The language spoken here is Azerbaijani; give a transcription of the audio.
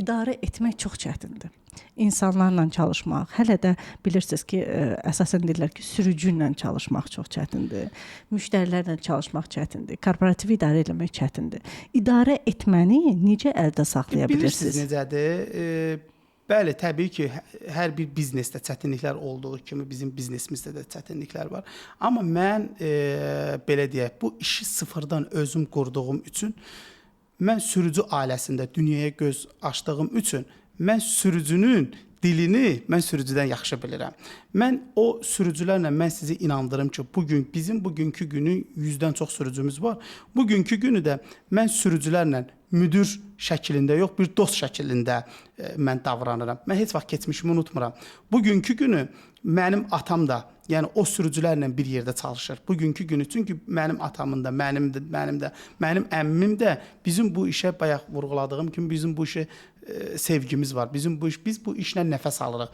idarə etmək çox çətindir. İnsanlarla çalışmaq, hələ də bilirsiniz ki, əsasən deyirlər ki, sürücü ilə çalışmaq çox çətindir. Müştərilərlə çalışmaq çətindir. Korporativ idarə etmək çətindir. İdarə etməni necə əldə saxlaya bilirsiniz? Bilirsiniz necədir? Bəli, təbii ki, hər bir biznesdə çətinliklər olduğu kimi bizim biznesimizdə də çətinliklər var. Amma mən belə deyək, bu işi sıfırdan özüm qurduğum üçün, mən sürücü ailəsində dünyaya göz açdığım üçün, mən sürücünün dilini mən sürücüdən yaxşı bilirəm. Mən o sürücülərlə mən sizi inandırım ki, bizim bugünkü günü 100-dən çox sürücümüz var. Bugünkü günü də mən sürücülərlə müdür şəklində yox, bir dost şəklində mən davranıram. Mən heç vaxt keçmişimi unutmuram. Bugünkü günü mənim atam da, yəni o sürücülərlə bir yerdə çalışır. Bugünkü günü, çünki mənim atamın da, mənim əmmim də bizim bu işə bayaq vurğuladığım kimi bizim bu işə sevgimiz var. Biz bu işlə nəfəs alırıq.